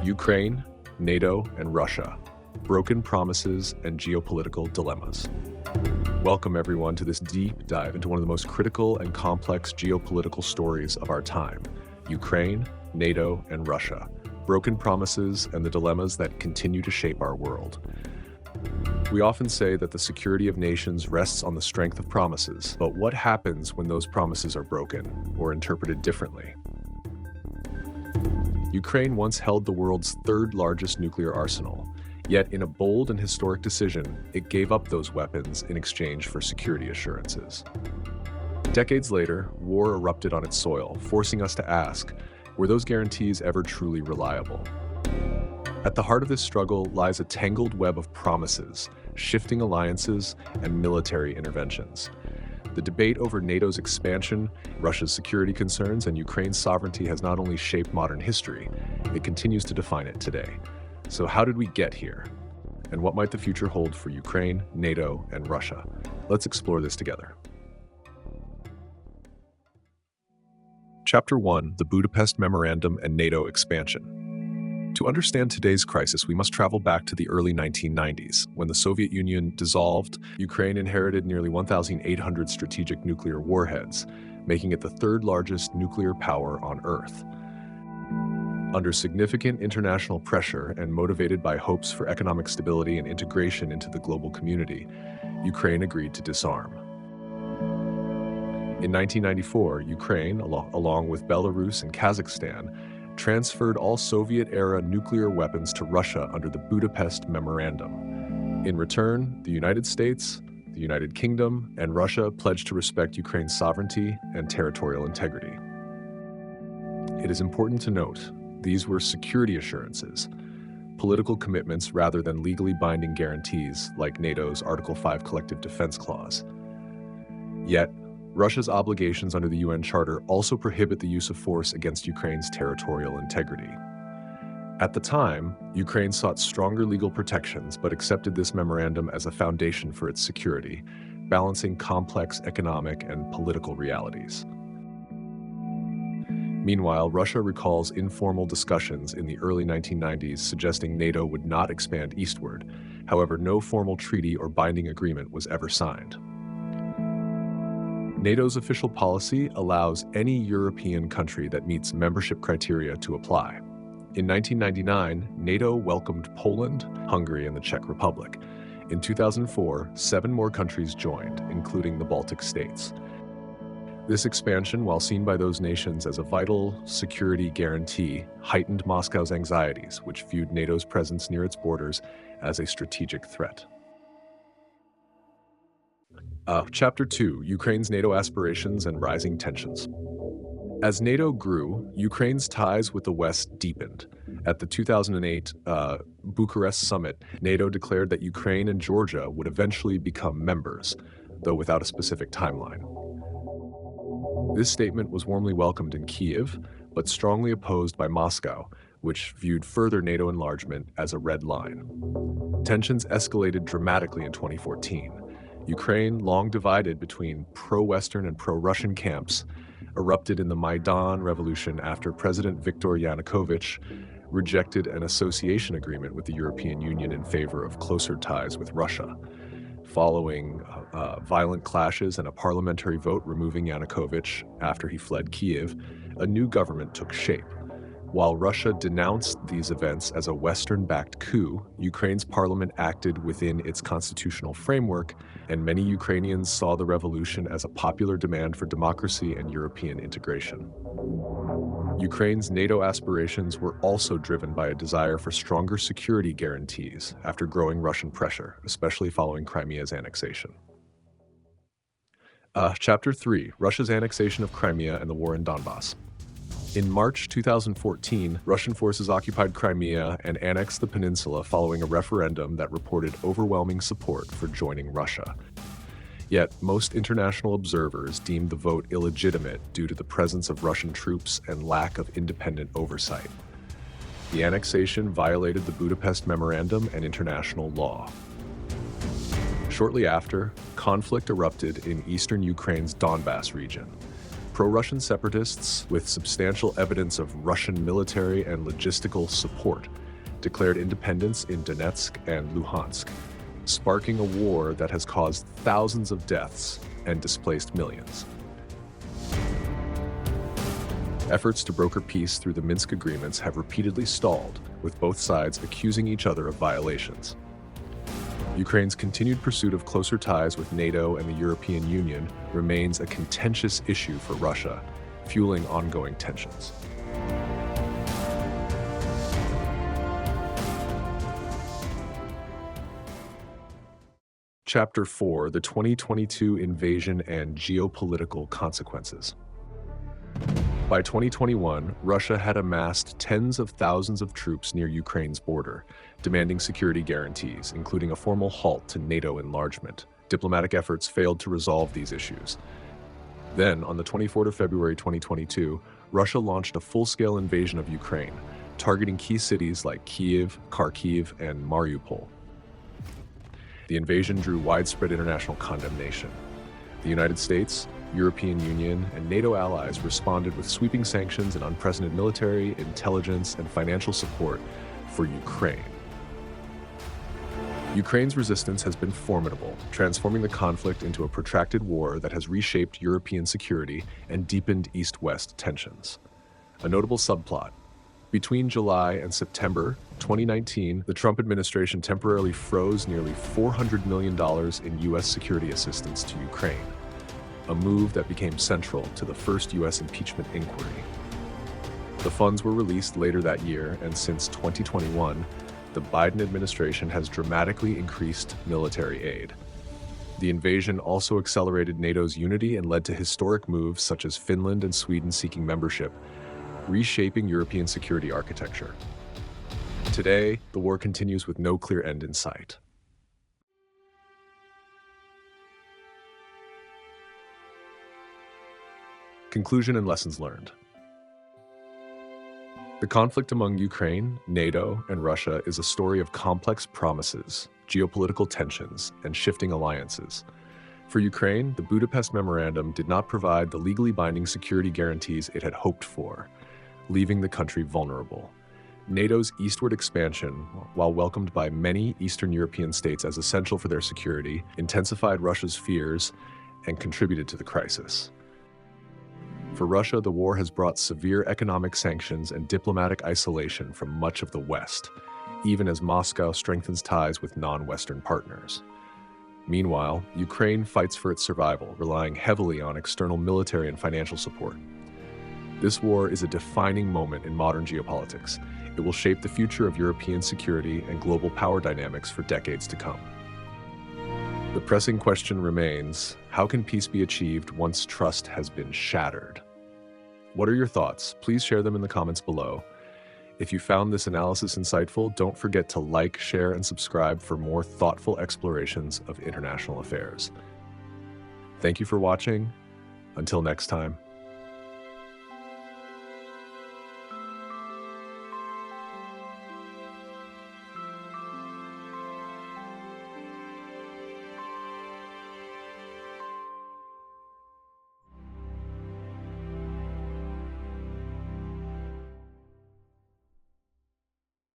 Ukraine, NATO, and Russia, broken promises and geopolitical dilemmas. Welcome everyone to this deep dive into one of the most critical and complex geopolitical stories of our time, Ukraine, NATO, and Russia, broken promises and the dilemmas that continue to shape our world. We often say that the security of nations rests on the strength of promises, but what happens when those promises are broken or interpreted differently? Ukraine once held the world's third largest nuclear arsenal, yet in a bold and historic decision, it gave up those weapons in exchange for security assurances. Decades later, war erupted on its soil, forcing us to ask, were those guarantees ever truly reliable? At the heart of this struggle lies a tangled web of promises, shifting alliances, and military interventions. The debate over NATO's expansion, Russia's security concerns, and Ukraine's sovereignty has not only shaped modern history, it continues to define it today. So how did we get here? And what might the future hold for Ukraine, NATO, and Russia? Let's explore this together. Chapter 1: The Budapest Memorandum and NATO Expansion. To understand today's crisis, we must travel back to the early 1990s. When the Soviet Union dissolved, Ukraine inherited nearly 1,800 strategic nuclear warheads, making it the third largest nuclear power on Earth. Under significant international pressure and motivated by hopes for economic stability and integration into the global community, Ukraine agreed to disarm. In 1994, Ukraine, along with Belarus and Kazakhstan, transferred all Soviet-era nuclear weapons to Russia under the Budapest Memorandum. In return, the United States, the United Kingdom, and Russia pledged to respect Ukraine's sovereignty and territorial integrity. It is important to note, these were security assurances, political commitments rather than legally binding guarantees like NATO's Article 5 Collective Defense Clause. Yet, Russia's obligations under the UN Charter also prohibit the use of force against Ukraine's territorial integrity. At the time, Ukraine sought stronger legal protections but accepted this memorandum as a foundation for its security, balancing complex economic and political realities. Meanwhile, Russia recalls informal discussions in the early 1990s suggesting NATO would not expand eastward. However, no formal treaty or binding agreement was ever signed. NATO's official policy allows any European country that meets membership criteria to apply. In 1999, NATO welcomed Poland, Hungary, and the Czech Republic. In 2004, 7 more countries joined, including the Baltic states. This expansion, while seen by those nations as a vital security guarantee, heightened Moscow's anxieties, which viewed NATO's presence near its borders as a strategic threat. Chapter 2: Ukraine's NATO Aspirations and Rising Tensions. As NATO grew, Ukraine's ties with the West deepened. At the 2008 Bucharest summit, NATO declared that Ukraine and Georgia would eventually become members, though without a specific timeline. This statement was warmly welcomed in Kyiv, but strongly opposed by Moscow, which viewed further NATO enlargement as a red line. Tensions escalated dramatically in 2014. Ukraine, long divided between pro-Western and pro-Russian camps, erupted in the Maidan Revolution after President Viktor Yanukovych rejected an association agreement with the European Union in favor of closer ties with Russia. Following violent clashes and a parliamentary vote removing Yanukovych after he fled Kyiv, a new government took shape. While Russia denounced these events as a Western-backed coup, Ukraine's parliament acted within its constitutional framework, and many Ukrainians saw the revolution as a popular demand for democracy and European integration. Ukraine's NATO aspirations were also driven by a desire for stronger security guarantees after growing Russian pressure, especially following Crimea's annexation. Chapter 3: Russia's annexation of Crimea and the war in Donbass. In March 2014, Russian forces occupied Crimea and annexed the peninsula following a referendum that reported overwhelming support for joining Russia. Yet, most international observers deemed the vote illegitimate due to the presence of Russian troops and lack of independent oversight. The annexation violated the Budapest Memorandum and international law. Shortly after, conflict erupted in eastern Ukraine's Donbass region. Pro-Russian separatists, with substantial evidence of Russian military and logistical support, declared independence in Donetsk and Luhansk, sparking a war that has caused thousands of deaths and displaced millions. Efforts to broker peace through the Minsk agreements have repeatedly stalled, with both sides accusing each other of violations. Ukraine's continued pursuit of closer ties with NATO and the European Union remains a contentious issue for Russia, fueling ongoing tensions. Chapter 4: The 2022 Invasion and Geopolitical Consequences. By 2021, Russia had amassed tens of thousands of troops near Ukraine's border, demanding security guarantees, including a formal halt to NATO enlargement. Diplomatic efforts failed to resolve these issues. Then, on the 24th of February 2022, Russia launched a full-scale invasion of Ukraine, targeting key cities like Kyiv, Kharkiv, and Mariupol. The invasion drew widespread international condemnation. The United States, European Union, and NATO allies responded with sweeping sanctions and unprecedented military, intelligence, and financial support for Ukraine. Ukraine's resistance has been formidable, transforming the conflict into a protracted war that has reshaped European security and deepened East-West tensions. A notable subplot: between July and September 2019, the Trump administration temporarily froze nearly $400 million in U.S. security assistance to Ukraine, a move that became central to the first U.S. impeachment inquiry. The funds were released later that year, and since 2021, the Biden administration has dramatically increased military aid. The invasion also accelerated NATO's unity and led to historic moves such as Finland and Sweden seeking membership, reshaping European security architecture. Today, the war continues with no clear end in sight. Conclusion and lessons learned. The conflict among Ukraine, NATO, and Russia is a story of complex promises, geopolitical tensions, and shifting alliances. For Ukraine, the Budapest Memorandum did not provide the legally binding security guarantees it had hoped for, leaving the country vulnerable. NATO's eastward expansion, while welcomed by many Eastern European states as essential for their security, intensified Russia's fears and contributed to the crisis. For Russia, the war has brought severe economic sanctions and diplomatic isolation from much of the West, even as Moscow strengthens ties with non-Western partners. Meanwhile, Ukraine fights for its survival, relying heavily on external military and financial support. This war is a defining moment in modern geopolitics. It will shape the future of European security and global power dynamics for decades to come. The pressing question remains, how can peace be achieved once trust has been shattered? What are your thoughts? Please share them in the comments below. If you found this analysis insightful, don't forget to like, share, and subscribe for more thoughtful explorations of international affairs. Thank you for watching. Until next time.